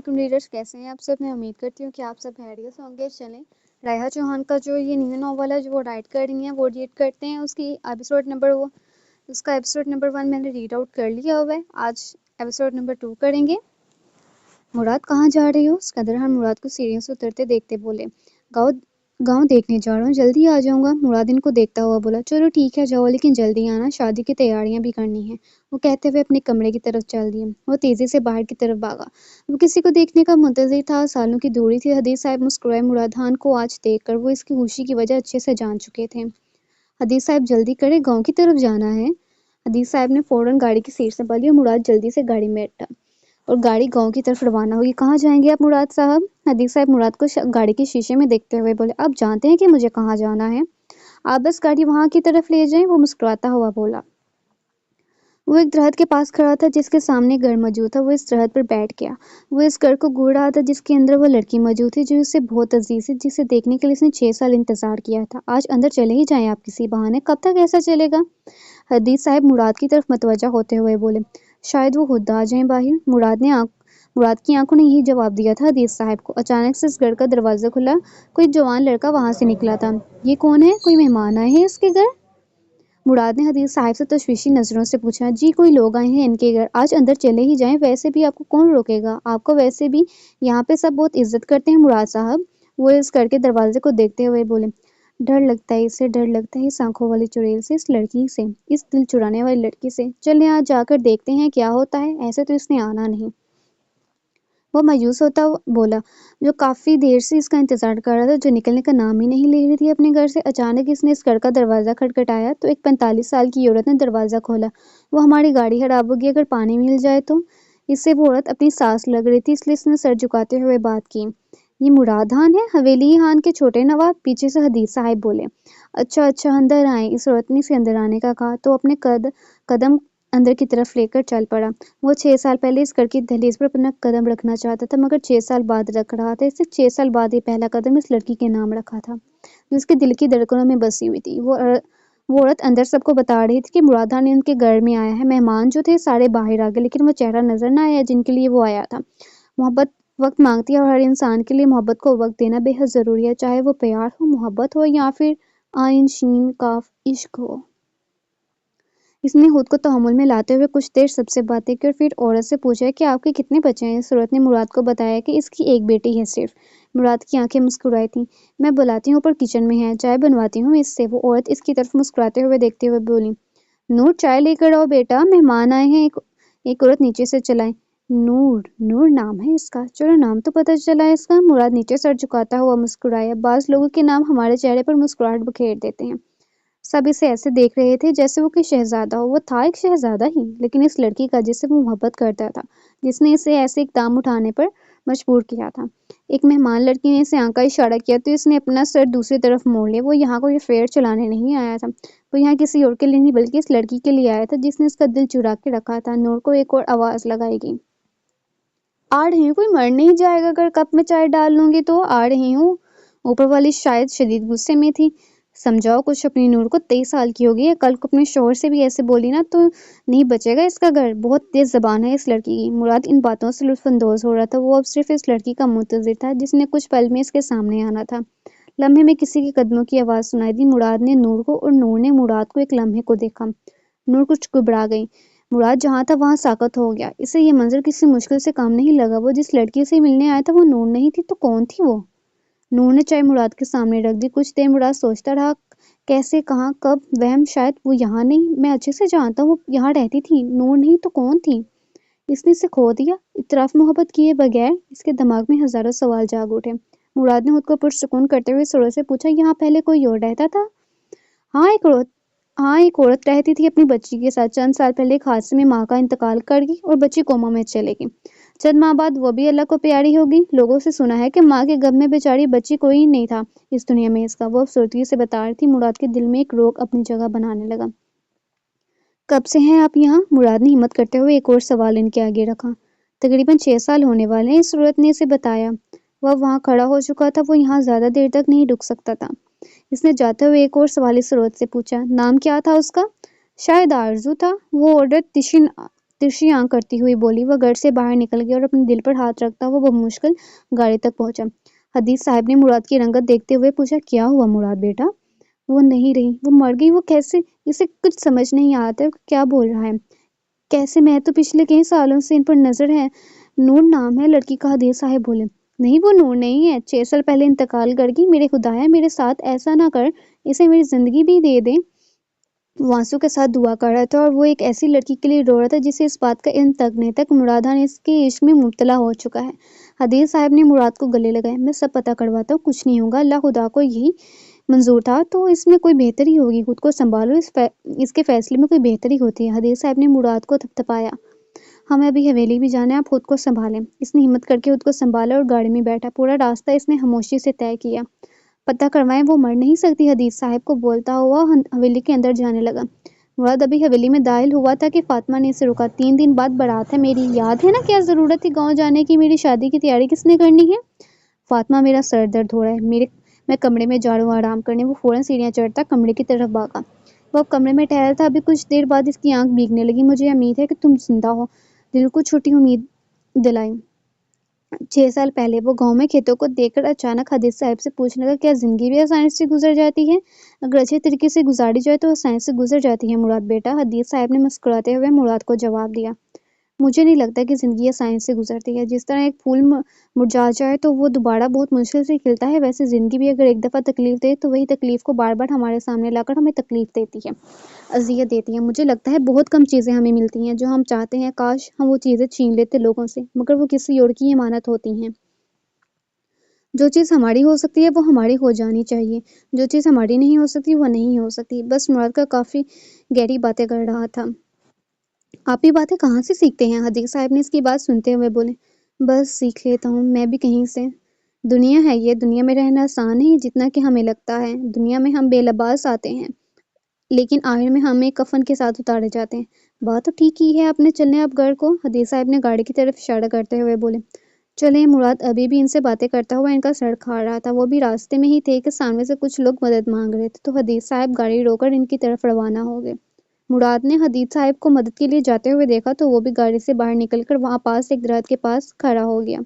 वालेकुम रीडर्स, कैसे हैं आप सब। मैं उम्मीद करती हूँ कि आप सब खैरियत से होंगे। चलें, रायहा चौहान का जो ये न्यू नॉवल है जो वो राइट कर रही हैं वो रीड करते हैं। उसका एपिसोड नंबर 1 मैंने रीड आउट कर लिया हुआ है। आज एपिसोड नंबर 2 करेंगे। मुराद, कहाँ जा रही हो? सिकंदर मुराद को सीढ़ियों से उतरते देखते बोले। गाँव गाँव देखने जा रहा हूँ, जल्दी आ जाऊंगा। मुराद इनको देखता हुआ बोला, चलो ठीक है जाओ, लेकिन जल्दी आना, शादी की तैयारियां भी करनी है। वो कहते हुए अपने कमरे की तरफ चल दिए। वो तेजी से बाहर की तरफ भागा। वो किसी को देखने का मुंतजिर था। सालों की दूरी थी। हदीज साहब मुस्कुराए। मुराद खान को आज देखकर वो इसकी खुशी की वजह अच्छे से जान चुके थे। हदीज साहब जल्दी करे, गाँव की तरफ जाना है। हदीज साहब ने फौरन गाड़ी की सीट संभाली और मुराद जल्दी से गाड़ी में बैठा और गाड़ी गांव की तरफ रवाना हुई। कहाँ जाएंगे आप मुराद साहब? हदीज साहब मुराद को गाड़ी के शीशे में देखते हुए बोले, आप जानते हैं कि मुझे कहाँ जाना है? आप बस गाड़ी वहां की तरफ ले जाएं। वो मुस्कुराता हुआ बोला। वो एक दरख्त के पास खड़ा था जिसके सामने घर मौजूद था। वो इस दरख्त पर बैठ गया। वो इस घर को घूर रहा था जिसके अंदर वो लड़की मौजूद थी जो उसे बहुत अजीज थी, जिसे देखने के लिए उसने 6 साल इंतजार किया था। आज अंदर चले ही जाएं आप किसी बहाने। कब तक ऐसा चलेगा? हदीज साहब मुराद की तरफ मतवज्जा होते हुए बोले, शायद वो खुद आ जाएं बाहर। मुराद की आंखों ने यही जवाब दिया था हदीज साहब को। अचानक से इस घर का दरवाजा खुला। कोई जवान लड़का वहां से निकला था। ये कौन है? कोई मेहमान आए हैं इसके घर? मुराद ने हदीज साहब से तशवीशी नजरों से पूछा। जी, कोई लोग आए हैं इनके घर। आज अंदर चले ही जाएं, वैसे भी आपको कौन रोकेगा? आपको वैसे भी यहाँ पे सब बहुत इज्जत करते हैं मुराद साहब। वो इस घर के दरवाजे को देखते हुए बोले। डर लगता है इसे, डर लगता है इस आंखों वाली चुड़ैल से, इस लड़की से, इस दिल चुराने वाली लड़की से। चलें आज जाकर देखते हैं क्या होता है। ऐसे तो इसने आना नहीं। वो मायूस होता बोला, जो काफी देर से इसका इंतजार कर रहा था, जो निकलने का नाम ही नहीं ले रही थी अपने घर से। अचानक इसने इस घर का दरवाजा खटखटाया तो एक 45 साल की औरत ने दरवाजा खोला। वो हमारी गाड़ी खराब होगी, अगर पानी मिल जाए तो। इससे वो औरत अपनी सांस लग रही थी, इसलिए इसने सर झुकाते हुए बात की। ये मुराद खान है, हवेली खान के छोटे नवाब? पीछे से हदीज साहब बोले। अच्छा अच्छा, अंदर आए। इस औरत ने इसे अंदर आने का कहा तो अपने कदम अंदर की तरफ लेकर चल पड़ा। वो 6 साल पहले इस घर की दहलीज पर अपना कदम रखना चाहता था, मगर 6 साल बाद रख रहा था। इससे 6 साल बाद ही पहला कदम इस लड़की के नाम रखा था जो उसके दिल की धड़कनों में बसी हुई थी। वो औरत अंदर सबको बता रही थी कि मुराद खान उनके घर में आया है। मेहमान जो थे सारे बाहर आ गए, लेकिन वो चेहरा नजर न आया जिनके लिए वो आया था। मोहब्बत वक्त मांगती है और हर इंसान के लिए मोहब्बत को वक्त देना बेहद ज़रूरी है, चाहे वो प्यार हो, मोहब्बत हो या फिर आइन शीन काफ इश्क हो। इसने खुद को तहम्मुल में लाते हुए कुछ देर सबसे बातें की और फिर औरत से पूछा कि आपके कितने बच्चे हैं? इस औरत ने मुराद को बताया कि इसकी एक बेटी है सिर्फ। मुराद की आंखें मुस्कुराई थीं। मैं बुलाती हूँ, ऊपर किचन में है, चाय बनवाती हूँ इससे। वो औरत इसकी तरफ मुस्कुराते हुए देखते हुए बोली। नूर, चाय लेकर आओ बेटा, मेहमान आए हैं। एक औरत नीचे से चलाई। नूर, नूर नाम है इसका। चलो, नाम तो पता चला है इसका। मुराद नीचे सर झुकाता हुआ मुस्कुराया। बाज लोगों के नाम हमारे चेहरे पर मुस्कुराहट बखेर देते हैं। सब इसे ऐसे देख रहे थे जैसे वो कोई शहजादा हो। वो था एक शहजादा ही, लेकिन इस लड़की का जिससे वो मोहब्बत करता था, जिसने इसे ऐसे इकदाम उठाने पर मजबूर किया था। एक मेहमान लड़की ने इसे आंख का इशारा किया तो इसने अपना सर दूसरी तरफ मोड़ लिया। वो यहाँ कोई अफेयर चलाने नहीं आया था। वो यहाँ किसी और के लिए नहीं बल्कि इस लड़की के लिए आया था जिसने इसका दिल चुरा के रखा था। नूर को एक और आवाज लगाई गई। आ रही हूँ, कोई मर नहीं जाएगा अगर कप में चाय डाल लूंगी तो। आ रही हूँ। ऊपर वाली शायद शदीद गुस्से में थी। समझाओ कुछ अपनी नूर को, 23 साल की हो गई है। कल को अपने शोहर से भी ऐसे बोली ना तो नहीं बचेगा इसका घर। बहुत तेज जबान है इस लड़की की। मुराद इन बातों से लुत्फानंदोज हो रहा था। वो अब सिर्फ इस लड़की का मुंतजिर था जिसने कुछ पल में इसके सामने आना था। लम्हे में किसी के कदमों की आवाज सुनाई दी। मुराद ने नूर को और नूर ने मुराद को एक लम्हे को देखा। नूर कुछ घबरा गई। मुराद जहाँ था वहाँ साकत हो गया। इसे ये मंजर किसी मुश्किल से काम नहीं लगा। वो जिस लड़की से मिलने आया था वो नूर नहीं थी तो कौन थी वो? नूर ने चाय मुराद के सामने रख दी। कुछ देर मुराद सोचता रहा, कैसे, कहाँ, कब, वहम, शायद वो यहाँ नहीं, मैं अच्छे से जानता हूँ वो यहाँ रहती थी। नूर नहीं तो कौन थी? इसने इसे खो दिया। इतराफ मोहब्बत किए बगैर इसके दिमाग में हजारों सवाल जाग उठे। मुराद ने खुद को पुरसुकून करते हुए सरों से पूछा, यहाँ पहले कोई और रहता था? हाँ, एक औरत रहती थी अपनी बच्ची के साथ। चंद साल पहले एक हादसे में माँ का इंतकाल कर गई और बच्ची कोमा में चले गई। चंद माह बाद वो भी अल्लाह को प्यारी हो गई। लोगों से सुना है कि माँ के गम में बेचारी बच्ची कोई नहीं था इस दुनिया में इसका। वो अफसरदगी से बता रही थी। मुराद के दिल में एक रोग अपनी जगह बनाने लगा। कब से हैं आप यहाँ? मुराद ने हिम्मत करते हुए एक और सवाल इनके आगे रखा। तकरीबन 6 साल होने वाले हैं, इस औरत ने इसे बताया। वह वहाँ खड़ा हो चुका था। वो यहाँ ज्यादा देर तक नहीं रुक सकता था। इसने जाते हुए एक और सवाल इस औरत से पूछा। नाम क्या था उसका? शायद आरजू था। वो औरत तिरछी आंख करती हुई बोली। वो घर से बाहर निकल गया और अपने दिल पर हाथ रखता हुआ बमुश्किल गाड़ी तक पहुंचा। हदीस साहब ने मुराद की रंगत देखते हुए पूछा, क्या हुआ मुराद बेटा? वो नहीं रही, वो मर गई। वो कैसे? इसे कुछ समझ नहीं आता क्या बोल रहा है। कैसे? मैं तो पिछले कई सालों से इन पर नजर है। नूर नाम है लड़की का, हदीस साहब बोले। नहीं, वो नूर नहीं है, 6 साल पहले इंतकाल कर गई। मेरे खुदाया, मेरे साथ ऐसा ना कर, इसे मेरी जिंदगी भी दे दे। वो आंसू के साथ दुआ कर रहा था और वो एक ऐसी लड़की के लिए रो रहा था जिसे इस बात का इल्म तक नहीं था कि मुरादान इसके इश्क में मुब्तला हो चुका है। हदीस साहब ने मुराद को गले लगाया। मैं सब पता करवाता हूँ, कुछ नहीं होगा। अल्लाह खुदा को यही मंजूर था तो इसमें कोई बेहतरी होगी। खुद को संभालो, इसके फैसले में कोई बेहतरी होती है। हदीस साहब ने मुराद को थपथपाया। हमें अभी हवेली भी जाना है, आप खुद को संभालें। इसने हिम्मत करके खुद को संभाला और गाड़ी में बैठा। पूरा रास्ता इसने खामोशी से तय किया। पता करवाएं, वो मर नहीं सकती, हदीस साहब को बोलता हुआ हवेली के अंदर जाने लगा। मुराद अभी हवेली में दाखिल हुआ था कि फातिमा ने इसे रोका। 3 दिन बाद बारात है मेरी, याद है ना? क्या जरूरत थी गाँव जाने की? मेरी शादी की तैयारी किसने करनी है? फातिमा, मेरा सर दर्द हो रहा है, मैं कमरे में जा रहा हूँ आराम करने। वो फौरन सीढ़ियाँ चढ़ता कमरे की तरफ भागा। वो अब कमरे में ठहरा था। अभी कुछ देर बाद इसकी आंख भीगने लगी। मुझे उम्मीद है कि तुम जिंदा हो, दिल को छोटी उम्मीद दिलाई। 6 साल पहले वो गांव में खेतों को देखकर अचानक हदीस साहब से पूछने लगा, क्या जिंदगी भी आसानी से गुजर जाती है? अगर अच्छे तरीके से गुजारी जाए तो आसानी से गुजर जाती है मुराद बेटा, हदीस साहब ने मुस्कुराते हुए मुराद को जवाब दिया। मुझे नहीं लगता कि ज़िंदगी आसानी से गुजरती है। जिस तरह एक फूल मुरझा जाए तो वो दोबारा बहुत मुश्किल से खिलता है, वैसे ज़िंदगी भी अगर एक दफ़ा तकलीफ दे तो वही तकलीफ को बार बार हमारे सामने लाकर हमें तकलीफ देती है, अजियत देती है। मुझे लगता है बहुत कम चीज़ें हमें मिलती हैं जो हम चाहते हैं, काश हम वो चीज़ें छीन लेते लोगों से, मगर वो किसी और की अमानत होती हैं। जो चीज़ हमारी हो सकती है वो हमारी हो जानी चाहिए, जो चीज़ हमारी नहीं हो सकती वो नहीं हो सकती। बस मुराद का काफ़ी गहरी बातें कर रहा था। आप ये बातें कहाँ से सीखते हैं? हदीस साहब ने इसकी बात सुनते हुए बोले। बस सीख लेता हूँ मैं भी कहीं से। दुनिया है ये, दुनिया में रहना आसान है जितना कि हमें लगता है। दुनिया में हम बेलबास आते हैं, लेकिन आखिर में हम एक कफन के साथ उतारे जाते हैं। बात तो ठीक ही है, आपने चलने आप घर को, हदीस साहब ने गाड़ी की तरफ इशारा करते हुए बोले। चले। मुराद अभी भी इनसे बातें करता हुआ इनका सर खा रहा था। वो भी रास्ते में ही थे कि सामने से कुछ लोग मदद मांग रहे थे, तो हदीस साहब गाड़ी रोककर इनकी तरफ रवाना हो गए। मुराद ने हदीस साहब को मदद के लिए जाते हुए देखा तो वो भी गाड़ी से बाहर निकलकर वहां पास एक दरख्त के पास खड़ा हो गया।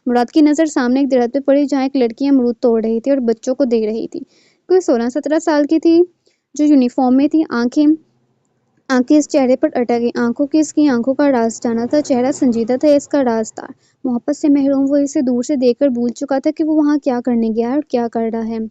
मुराद की नज़र सामने एक दरख्त पे पड़ी जहाँ एक लड़की अमरूद तोड़ रही थी और बच्चों को दे रही थी। कोई 16-17 साल की थी, जो यूनिफॉर्म में थी। आंखें आंखें इस चेहरे पर अटक गई। आंखों की इसकी आंखों का राज जाना था। चेहरा संजीदा था, इसका राज था। मोहब्बत से महरूम वो इसे दूर से देखकर भूल चुका था कि वो वहाँ क्या करने गया है और क्या कर रहा है।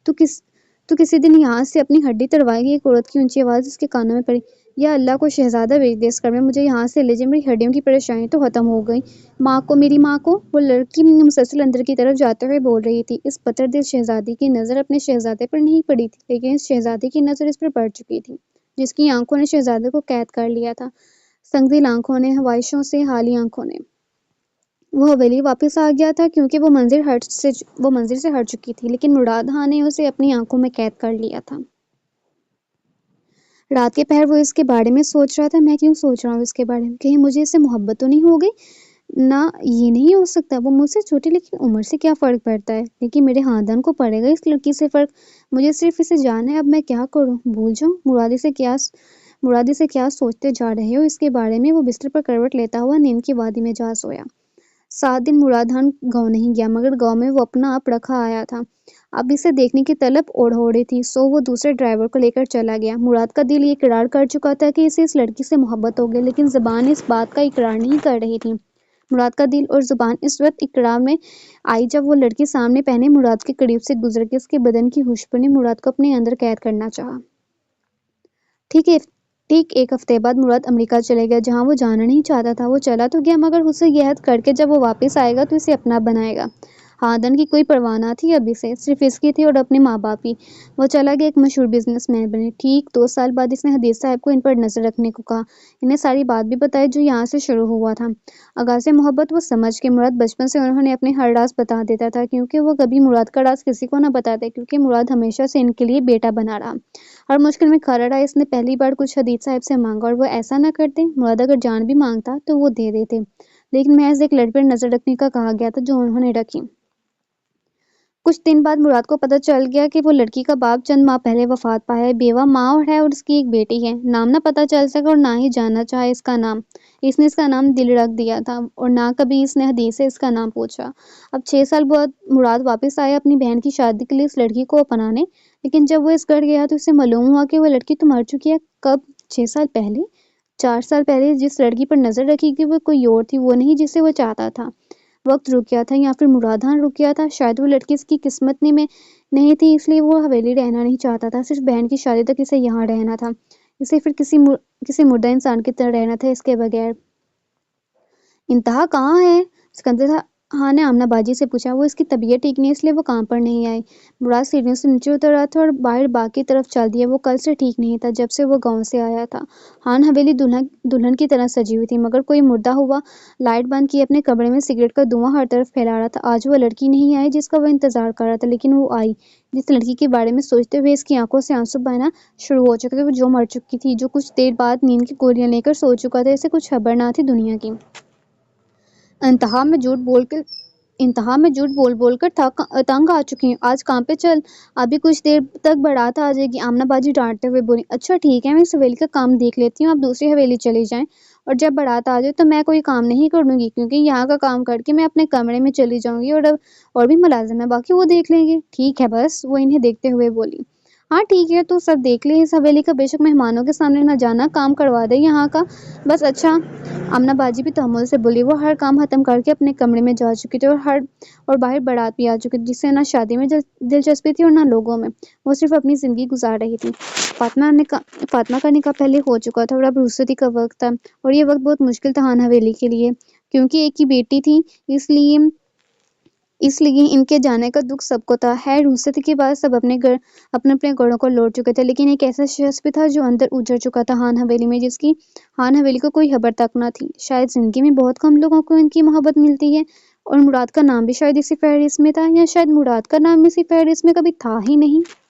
तो किस तो किसी दिन यहाँ से अपनी हड्डी तड़वाएगी। एक औरत की ऊंची आवाज़ इसके कानों में पड़ी। या अल्लाह को शहजादा भेज दे इस घर में, मुझे यहाँ से ले जाए, मेरी हड्डियों की परेशानी तो खत्म हो गई। माँ को, मेरी माँ को, वो लड़की मुसलसल अंदर की तरफ जाते हुए बोल रही थी। इस पत्थरदिल शहजादी की नज़र अपने शहजादे पर नहीं पड़ी थी, लेकिन इस शहजादी की नज़र इस पर पड़ चुकी थी, जिसकी आंखों ने शहजादे को कैद कर लिया था। संगदिल आंखों ने, ख्वाहिशों से हाली आंखों ने। वो हवेली वापस आ गया था क्योंकि वो मंजिल से हट चुकी थी, लेकिन मुराद खां ने उसे अपनी आंखों में कैद कर लिया था। रात के पहर वो इसके बारे में सोच रहा था। मैं क्यों सोच रहा हूँ इसके बारे में? कहीं मुझे इससे मोहब्बत तो नहीं हो गई? ना, ये नहीं हो सकता। वो मुझसे छोटी, लेकिन उम्र से क्या फ़र्क पड़ता है? लेकिन मेरे खानदान को पड़ेगा इस लड़की से फ़र्क। मुझे सिर्फ इसे जाना है। अब मैं क्या करूँ? भूल जाऊँ? मुराद से क्या सोचते जा रहे हो इसके बारे में? वो बिस्तर पर करवट लेता हुआ नींद की वादी में जा सोया। 7 दिन मुराद खान गाँव नहीं गया, मगर गाँव में वो अपना आप रखा आया था। अब इसे देखने की तलब ओढ़ हो रही थी, सो वो दूसरे ड्राइवर को लेकर चला गया। मुराद का दिल ये इकरार कर चुका था कि इसे इस लड़की से मोहब्बत हो गई, लेकिन ज़बान इस बात का इकरार नहीं कर रही थी। मुराद का दिल और ज़ुबान इस वक्त इकरार में आई जब वो लड़की सामने पहने मुराद के करीब से गुजर के उसके बदन की खुशबू ने मुराद को अपने अंदर कैद करना चाहा। ठीक है। ठीक 1 हफ्ते बाद मुराद अमेरिका चले गया, जहाँ वो जाना नहीं चाहता था। वो चला तो गया, मगर उससे यह हद करके जब वो वापस आएगा तो इसे अपना बनाएगा। खानदान की कोई परवाह ना थी अब इसे, सिर्फ इसकी थी और अपने माँ बाप की। वो चला गया, एक मशहूर बिजनेसमैन बने। ठीक 2 साल बाद इसने हदीस साहब को इन पर नजर रखने को कहा। इन्हें सारी बात भी बताई जो यहाँ से शुरू हुआ था। आगाज़े मोहब्बत वो समझ के मुराद बचपन से उन्होंने अपने हर राज बता देता था, क्योंकि वो कभी मुराद का राज किसी को ना बताते, क्योंकि मुराद हमेशा से इनके लिए बेटा बना रहा। हर मुश्किल में खड़ा रहा। इसने पहली बार कुछ हदीस साहब से मांगा और वो ऐसा ना करते। मुराद अगर जान भी मांगता तो वो दे देते, लेकिन महज एक लड़की पर नजर रखने का कहा गया था जो उन्होंने रखी। کچھ دن بعد مراد کو پتہ چل گیا کہ وہ لڑکی کا باپ چند ماہ پہلے وفات پایا ہے، بیوہ ماں ہے اور اس کی ایک بیٹی ہے۔ نام نہ پتہ چل سکا اور نہ ہی جاننا چاہا اس کا نام۔ اس نے اس کا نام دل رکھ دیا تھا اور نہ کبھی اس نے حدیث سے اس کا نام پوچھا۔ اب 6 سال بعد مراد واپس آیا اپنی بہن کی شادی کے لیے اس لڑکی کو اپنانے، لیکن جب وہ اس گھر گیا تو اسے معلوم ہوا کہ وہ لڑکی تو مر چکی ہے۔ کب؟ 6 سال پہلے؟ 4 سال پہلے جس لڑکی پر نظر رکھی گئی وہ کوئی اور تھی، وہ نہیں جسے وہ چاہتا تھا۔ وقت رک گیا تھا یا پھر مراد رک گیا تھا۔ شاید وہ لڑکی اس کی قسمت میں نہیں تھی، اس لیے وہ حویلی رہنا نہیں چاہتا تھا، صرف بہن کی شادی تک اسے یہاں رہنا تھا، اسے پھر کسی مردہ انسان کی طرح رہنا تھا اس کے بغیر۔ انتہا کہاں ہے؟ سکندر خان نے آمنہ باجی سے پوچھا۔ وہ اس کی طبیعت ٹھیک نہیں اس لیے وہ کام پر نہیں آئی۔ مراد سیڑھیوں سے نیچے اتر رہا تھا اور باہر باغ کی طرف چل دیا۔ وہ کل سے ٹھیک نہیں تھا جب سے وہ گاؤں سے آیا تھا۔ خان حویلی دلہن کی طرح سجی ہوئی تھی، مگر کوئی مردہ ہوا۔ لائٹ بند کیے اپنے کمرے میں سگریٹ کا دھواں ہر طرف پھیلا رہا تھا۔ آج وہ لڑکی نہیں آئی جس کا وہ انتظار کر رہا تھا، لیکن وہ آئی جس لڑکی کے بارے میں سوچتے ہوئے اس کی آنکھوں سے آنسو بہنا شروع ہو چکے تھے، جو مر چکی تھی، جو کچھ دیر بعد نیند کی گولیاں لے کر سو چکا تھا، اسے کچھ خبر نہ تھی دنیا کی۔ انتہا میں جھوٹ بول بول کر تنگ آ چکی ہوں، آج کام پہ چل، ابھی کچھ دیر تک بارات آ جائے گی۔ آمنہ باجی ڈانٹتے ہوئے بولی۔ اچھا ٹھیک ہے، میں اس حویلی کا کام دیکھ لیتی ہوں، آپ دوسری حویلی چلی جائیں، اور جب بارات آ جائے تو میں کوئی کام نہیں کروں گی، کیونکہ یہاں کا کام کر کے میں اپنے کمرے میں چلی جاؤں گی، اور بھی ملازم ہیں، باقی وہ دیکھ لیں گے۔ ٹھیک ہے بس، وہ انہیں دیکھتے ہوئے بولی۔ ہاں ٹھیک ہے، تو سب دیکھ لے، اس حویلی کا بے شک مہمانوں کے سامنے نہ جانا، کام کروا دے یہاں کا بس۔ اچھا۔ آمنہ باجی بھی تحمل سے بولی۔ وہ ہر کام ختم کر کے اپنے کمرے میں جا چکی تھی اور باہر بارات بھی آ چکی تھی، جس سے نہ شادی میں دلچسپی تھی اور نہ لوگوں میں، وہ صرف اپنی زندگی گزار رہی تھی۔ فاطمہ کا نکاح پہلے ہو چکا تھا اور اب رخصتی کا وقت تھا، اور یہ وقت بہت مشکل تھا خان حویلی کے لیے، کیونکہ ایک ہی بیٹی تھی، اس لیے ان کے جانے کا دکھ سب کو تھا۔ خیر رخصتی کے بعد سب اپنے گھروں کو لوٹ چکے تھے، لیکن ایک ایسا شخص بھی تھا جو اندر اجڑ چکا تھا خان حویلی میں، جس کی خان حویلی کو کوئی خبر تک نہ تھی۔ شاید زندگی میں بہت کم لوگوں کو ان کی محبت ملتی ہے، اور مراد کا نام بھی شاید اسی فہرست میں تھا، یا شاید مراد کا نام اسی فہرست میں کبھی تھا ہی نہیں۔